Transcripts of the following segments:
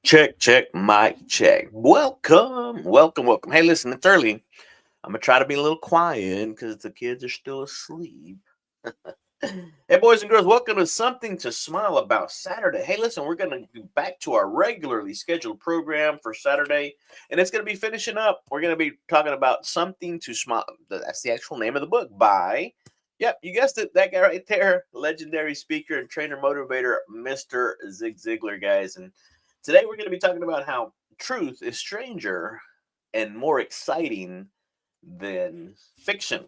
Check, check, mic check. Welcome. Hey, listen, it's early. I'm gonna try to be a little quiet because the kids are still asleep. Hey, boys and girls, welcome to Something to Smile About Saturday. Hey, listen, we're gonna go back to our regularly scheduled program for Saturday, and it's gonna be finishing up. We're gonna be talking about Something to Smile. That's the actual name of the book by. Yep, you guessed it. That guy right there, legendary speaker and trainer motivator, Mr. Zig Ziglar, guys. And today we're going to be talking about how truth is stranger and more exciting than fiction.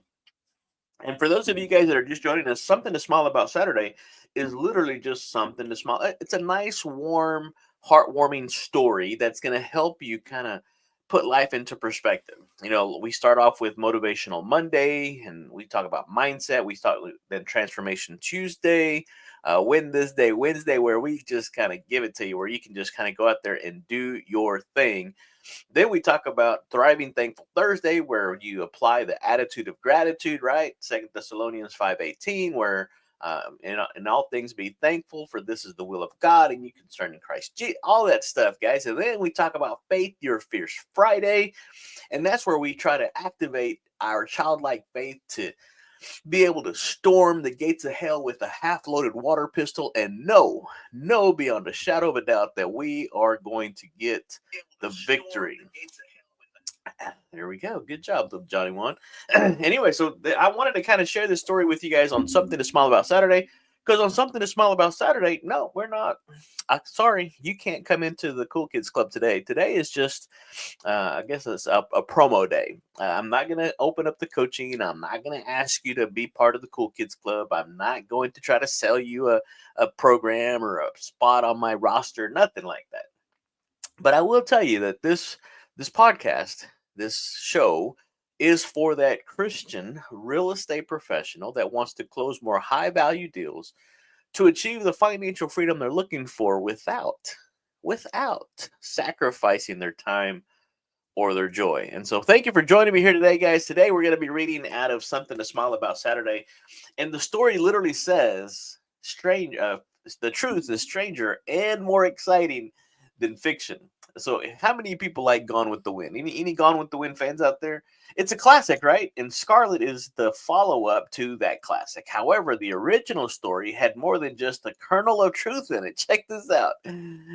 And for those of you guys that are just joining us, Something to Smile About Saturday is literally just something to smile. It's a nice, warm, heartwarming story that's going to help you kind of put life into perspective. You know, we start off with Motivational Monday and we talk about mindset. We start with then Transformation Tuesday, Win This Day Wednesday, where we just kind of give it to you, where you can just kind of go out there and do your thing. Then we talk about Thriving Thankful Thursday, where you apply the attitude of gratitude, right? Second Thessalonians 5:18, where in all things be thankful, for this is the will of God, and you can stand in Christ. All that stuff, guys. And then we talk about Faith Your Fierce Friday, and that's where we try to activate our childlike faith to be able to storm the gates of hell with a half-loaded water pistol and know beyond a shadow of a doubt that we are going to get the victory. There we go. Good job, Johnny Juan. Anyway, so I wanted to kind of share this story with you guys on Something to Smile About Saturday. Because on Something to Smile About Saturday, no, we're not. Sorry, you can't come into the Cool Kids Club today. Today is just, I guess it's a promo day. I'm not going to open up the coaching. I'm not going to ask you to be part of the Cool Kids Club. I'm not going to try to sell you a program or a spot on my roster, nothing like that. But I will tell you that this podcast, this show, is for that Christian real estate professional that wants to close more high value deals to achieve the financial freedom they're looking for without sacrificing their time or their joy. And so thank you for joining me here today, guys. Today we're going to be reading out of Something to Smile About Saturday. And the story literally says, the truth is stranger and more exciting than fiction. So how many people like Gone with the Wind? Any Gone with the Wind fans out there? It's a classic, right? And Scarlet is the follow-up to that classic. However, the original story had more than just a kernel of truth in it. Check this out.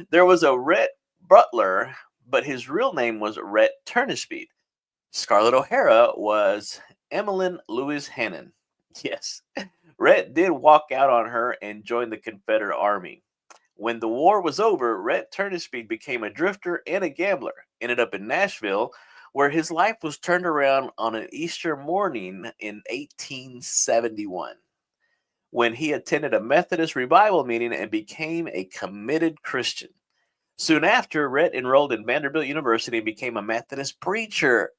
There was a Rhett Butler, but his real name was Rhett Turnipseed. Scarlett O'Hara was Emmeline Louise Hannon. Yes, Rhett did walk out on her and join the Confederate Army. When the war was over, Rhett Turnipseed became a drifter and a gambler. Ended up in Nashville, where his life was turned around on an Easter morning in 1871, when he attended a Methodist revival meeting and became a committed Christian. Soon after, Rhett enrolled in Vanderbilt University and became a Methodist preacher.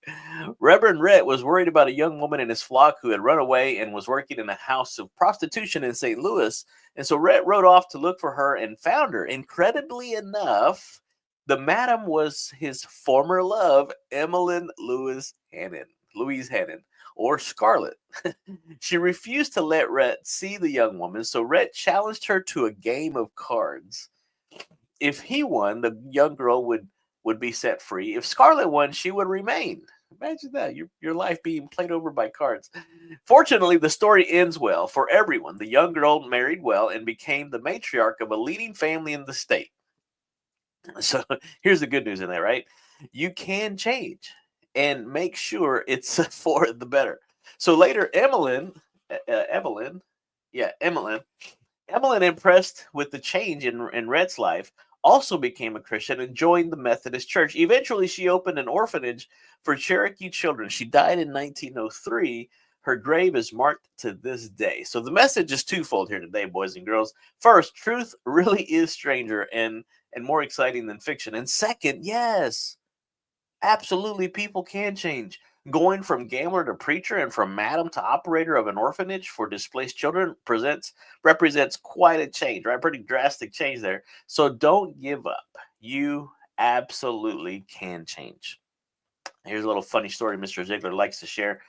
Reverend Rhett was worried about a young woman in his flock who had run away and was working in a house of prostitution in St. Louis. And so Rhett rode off to look for her and found her. Incredibly enough, the madam was his former love, Emmeline Louise Hannon, or Scarlet. She refused to let Rhett see the young woman, so Rhett challenged her to a game of cards. If he won, the young girl would be set free. If Scarlet won, she would remain. Imagine that, your life being played over by cards. Fortunately, the story ends well for everyone. The young girl married well and became the matriarch of a leading family in the state. So here's the good news in that, right? You can change and make sure it's for the better. So later, Emmeline, impressed with the change in Rhett's life, also became a Christian and joined the Methodist Church. Eventually, she opened an orphanage for Cherokee children. She died in 1903. Her grave is marked to this day. So the message is twofold here today, boys and girls. First, truth really is stranger and more exciting than fiction. And second, yes, absolutely, people can change. Going from gambler to preacher and from madam to operator of an orphanage for displaced children represents quite a change, right? Pretty drastic change there. So don't give up. You absolutely can change. Here's a little funny story Mr. Ziglar likes to share.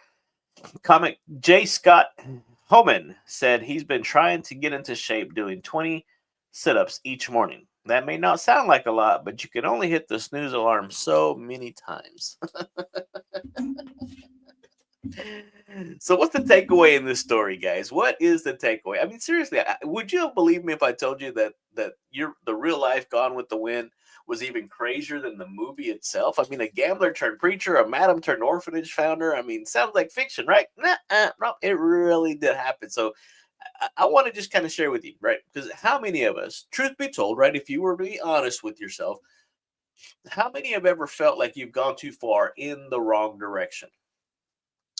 Comic J. Scott Homan said he's been trying to get into shape doing 20 sit-ups each morning. That may not sound like a lot, but you can only hit the snooze alarm so many times. So what's the takeaway in this story, guys? What is the takeaway? I mean, seriously, would you believe me if I told you that the real life Gone with the Wind was even crazier than the movie itself? I mean, a gambler turned preacher, a madam-turned-orphanage founder. I mean, sounds like fiction, right? No, it really did happen. So I want to just kind of share with you, right? Because how many of us, truth be told, right, if you were to be honest with yourself, how many have ever felt like you've gone too far in the wrong direction?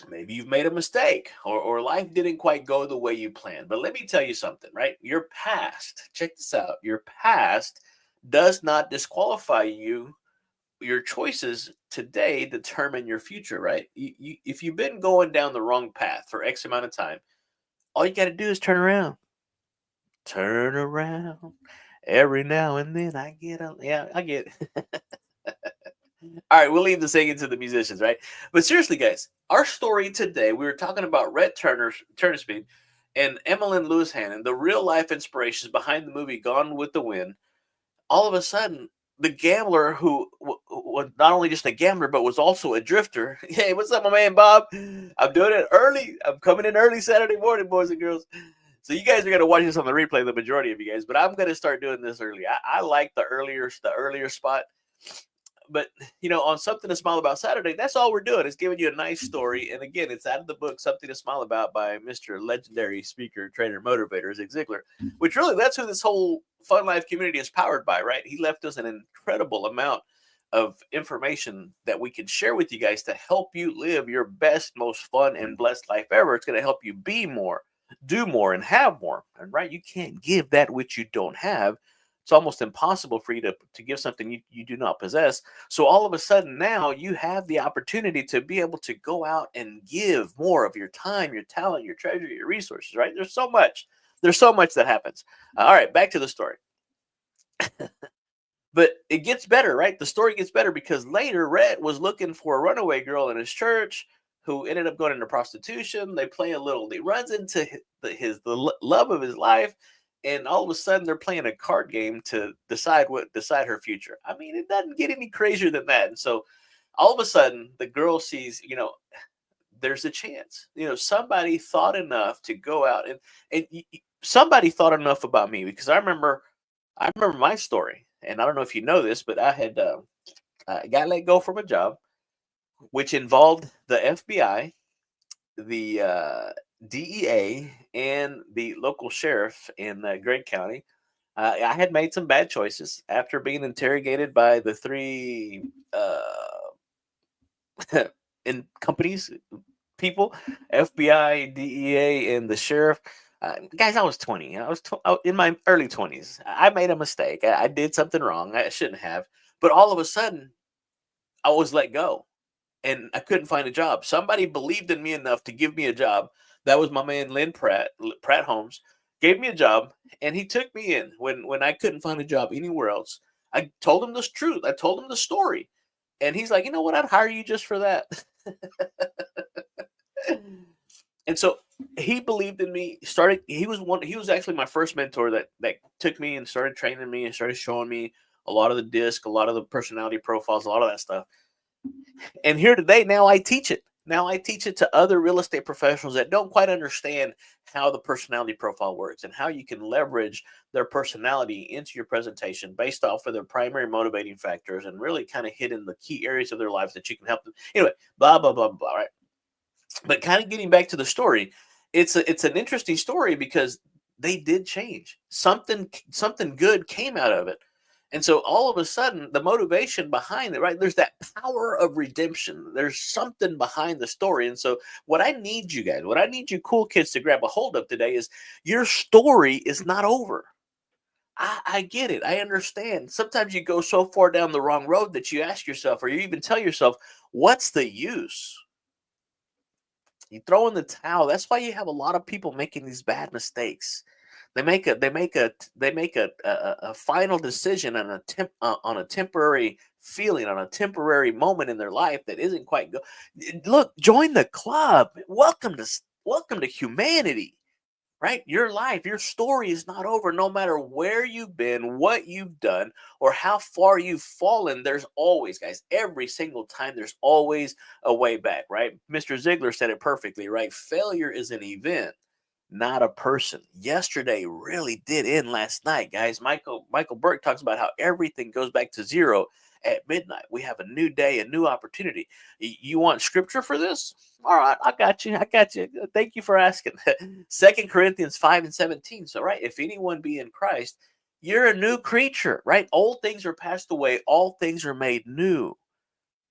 Maybe you've made a mistake, or life didn't quite go the way you planned. But let me tell you something, right? Your past, check this out, your past does not disqualify you. Your choices today determine your future, right? If you've been going down the wrong path for X amount of time, all you got to do is turn around. Turn around. Every now and then I get a, yeah, I get it. All right, we'll leave the singing to the musicians, right? But seriously, guys, our story today, we were talking about Rhett Turnerspeed and Emmeline Lewis Hannon, the real life inspirations behind the movie Gone with the Wind. All of a sudden, the gambler who was not only just a gambler, but was also a drifter. Hey, what's up, my man Bob? I'm doing it early. I'm coming in early Saturday morning, boys and girls. So you guys are gonna watch this on the replay, the majority of you guys, but I'm gonna start doing this early. I like the earlier spot. But on Something to Smile About Saturday, that's all we're doing is giving you a nice story. And again, it's out of the book Something to Smile About by Mr. Legendary speaker, trainer, motivator, Zig Ziglar, which really that's who this whole Fun Life community is powered by, right? He left us an incredible amount of information that we can share with you guys to help you live your best, most fun, and blessed life ever. It's going to help you be more, do more, and have more. And right, you can't give that which you don't have. It's almost impossible for you to give something you do not possess. So all of a sudden now you have the opportunity to be able to go out and give more of your time, your talent, your treasure, your resources, right? There's so much. There's so much that happens. All right, back to the story. But it gets better, right? The story gets better because later Rhett was looking for a runaway girl in his church who ended up going into prostitution. They play a little, he runs into the love of his life. And all of a sudden they're playing a card game to decide her future. I mean, it doesn't get any crazier than that. And so all of a sudden the girl sees, there's a chance. Somebody thought enough to go out and somebody thought enough about me because I remember my story. And I don't know if you know this, but I had got let go from a job, which involved the FBI, the DEA, and the local sheriff in Gregg County. I had made some bad choices after being interrogated by the three in companies, people, FBI, DEA, and the sheriff. Guys, I was 20. I was in my early 20s. I made a mistake. I did something wrong. I shouldn't have. But all of a sudden, I was let go, and I couldn't find a job. Somebody believed in me enough to give me a job. That was my man Lynn Pratt Holmes. Gave me a job, and he took me in when I couldn't find a job anywhere else. I told him the truth. I told him the story, and he's like, you know what? I'd hire you just for that. And so he believed in me. He was actually my first mentor that took me and started training me and started showing me a lot of the disc, a lot of the personality profiles, a lot of that stuff. And here today, now I teach it. Now I teach it to other real estate professionals that don't quite understand how the personality profile works and how you can leverage their personality into your presentation based off of their primary motivating factors and really kind of hit in the key areas of their lives that you can help them. Anyway, blah, blah, blah, blah, right? But kind of getting back to the story, it's an interesting story because they did change. Something good came out of it. And so all of a sudden, the motivation behind it, right? There's that power of redemption. There's something behind the story. And so what I need you guys, what I need you cool kids to grab a hold of today is your story is not over. I get it. I understand. Sometimes you go so far down the wrong road that you ask yourself, or you even tell yourself, what's the use? You throw in the towel. That's why you have a lot of people making these bad mistakes. They make a final decision on a temporary feeling, on a temporary moment in their life that isn't quite good. Look, join the club. Welcome to humanity, right? Your life, your story is not over. No matter where you've been, what you've done, or how far you've fallen, there's always, guys, every single time, there's always a way back, right? Mr. Ziglar said it perfectly, right? Failure is an event, not a person. Yesterday really did end last night, guys. Michael Burke talks about how everything goes back to zero at midnight. We have a new day, a new opportunity. You want scripture for this? All right, I got you. I got you. Thank you for asking. 2 Corinthians 5:17. So, right, if anyone be in Christ, you're a new creature, right? Old things are passed away, all things are made new.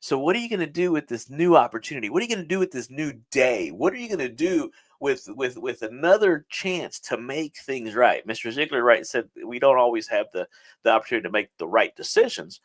So what are you going to do with this new opportunity? What are you going to do with this new day? What are you going to do with another chance to make things right? Mr. Ziegler right said we don't always have the opportunity to make the right decisions,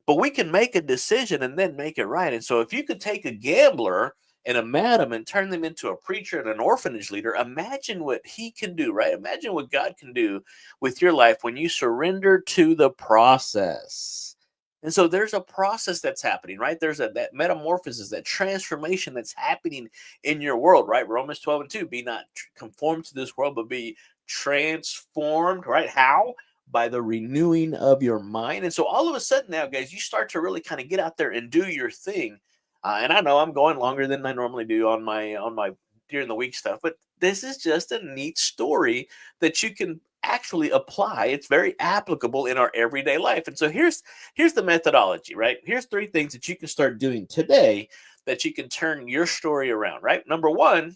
but we can make a decision and then make it right. And so if you could take a gambler and a madam and turn them into a preacher and an orphanage leader, imagine what he can do, right? Imagine what God can do with your life when you surrender to the process. And so there's a process that's happening, right? There's that metamorphosis, that transformation that's happening in your world, right? Romans 12:2, be not conformed to this world, but be transformed, right? How? By the renewing of your mind. And so all of a sudden now, guys, you start to really kind of get out there and do your thing. And I know I'm going longer than I normally do on my during the week stuff, but this is just a neat story that you can actually apply. It's very applicable in our everyday life. And so here's the methodology, right? Here's 3 things that you can start doing today that you can turn your story around, right? Number 1,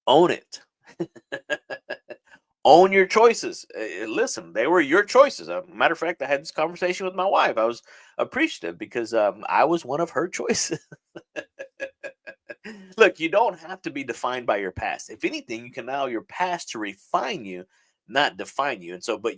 own it. Own your choices. Listen, they were your choices. Matter of fact, I had this conversation with my wife. I was appreciative because I was one of her choices. Look, you don't have to be defined by your past. If anything, you can allow your past to refine you, not define you. And so, but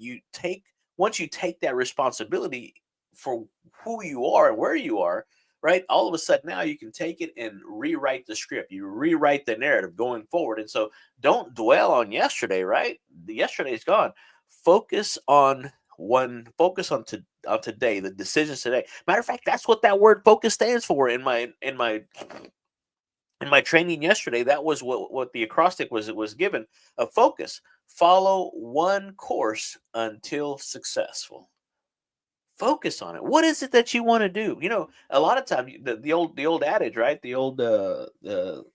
once you take that responsibility for who you are and where you are, right? All of a sudden now you can take it and rewrite the script. You rewrite the narrative going forward. And so don't dwell on yesterday, right? The yesterday's gone. Focus on today, the decisions today. Matter of fact, that's what that word focus stands for in my training yesterday. That was what the acrostic was given. A focus. Follow one course until successful. Focus on it. What is it that you want to do? A lot of times the old adage, right? The old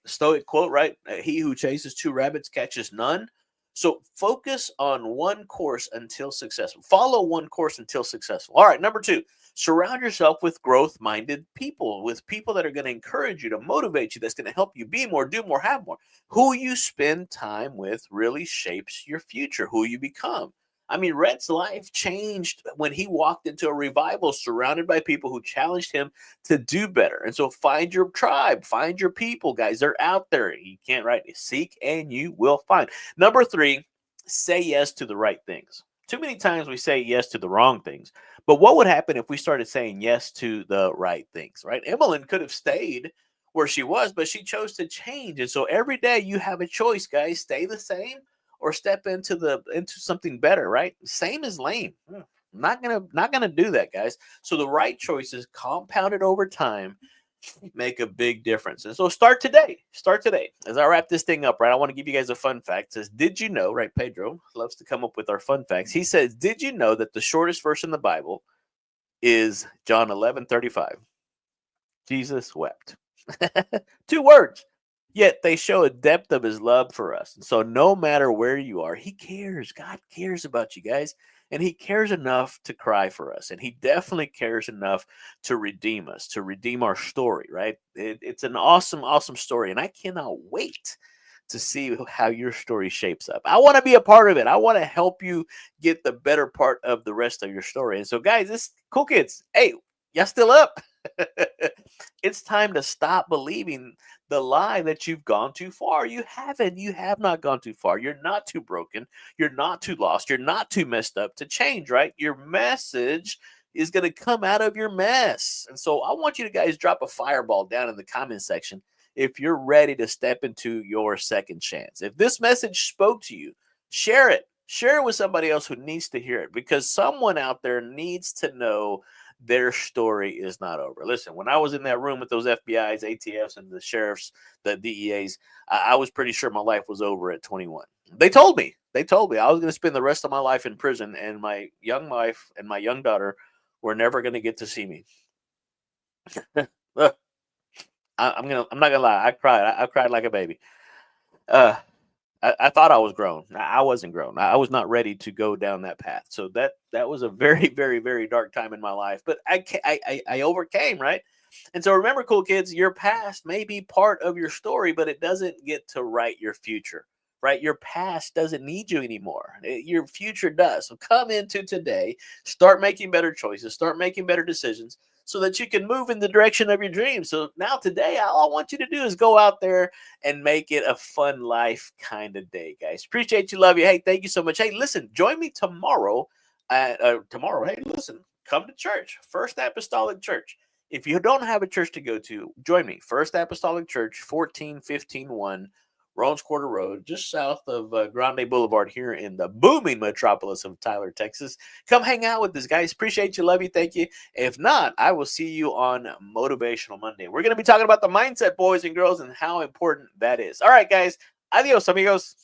Stoic quote, right? He who chases 2 rabbits catches none. So focus on one course until successful. Follow one course until successful. All right, number 2, surround yourself with growth-minded people, with people that are going to encourage you, to motivate you, that's going to help you be more, do more, have more. Who you spend time with really shapes your future, who you become. I mean, Rhett's life changed when he walked into a revival surrounded by people who challenged him to do better. And so find your tribe, find your people, guys. They're out there. You can't, right? Seek and you will find. Number 3, say yes to the right things. Too many times we say yes to the wrong things. But what would happen if we started saying yes to the right things, right? Emmeline could have stayed where she was, but she chose to change. And so every day you have a choice, guys. Stay the same or step into something better, right? Same as lame. Not gonna do that, guys. So the right choices compounded over time make a big difference. And so start today. Start today. As I wrap this thing up, right, I want to give you guys a fun fact. It says, did you know, right? Pedro loves to come up with our fun facts. He says, did you know that the shortest verse in the Bible is John 11:35? Jesus wept. 2 words. Yet they show a depth of his love for us. And so no matter where you are, he cares. God cares about you guys. And he cares enough to cry for us. And he definitely cares enough to redeem us, to redeem our story, right? It's an awesome, awesome story. And I cannot wait to see how your story shapes up. I want to be a part of it. I want to help you get the better part of the rest of your story. And so, guys, this cool kids, hey, y'all still up? It's time to stop believing the lie that you've gone too far. You haven't. You have not gone too far. You're not too broken. You're not too lost. You're not too messed up to change, right? Your message is going to come out of your mess. And so I want you to guys drop a fireball down in the comment section if you're ready to step into your second chance. If this message spoke to you, share it. Share it with somebody else who needs to hear it, because someone out there needs to know their story is not over. Listen, when I was in that room with those FBI's, ATFs, and the sheriffs, the DEAs, I was pretty sure my life was over at 21. They told me I was going to spend the rest of my life in prison, and my young wife and my young daughter were never going to get to see me. Look, I'm not gonna lie. I cried. I cried like a baby. Uh, I thought I was grown. I wasn't grown. I was not ready to go down that path. So that was a very, very, very dark time in my life. But I overcame, right? And so remember, cool kids, your past may be part of your story, but it doesn't get to write your future, right? Your past doesn't need you anymore. Your future does. So come into today, start making better choices, start making better decisions, so that you can move in the direction of your dreams. So now today, all I want you to do is go out there and make it a fun life kind of day, guys. Appreciate you, love you. Hey, thank you so much. Hey, listen, join me tomorrow. Tomorrow, hey, listen, come to church, First Apostolic Church. If you don't have a church to go to, join me. First Apostolic Church, 14151 Roans Quarter Road, just south of Grande Boulevard here in the booming metropolis of Tyler, Texas. Come hang out with us, guys. Appreciate you. Love you. Thank you. If not, I will see you on Motivational Monday. We're going to be talking about the mindset, boys and girls, and how important that is. All right, guys. Adios, amigos.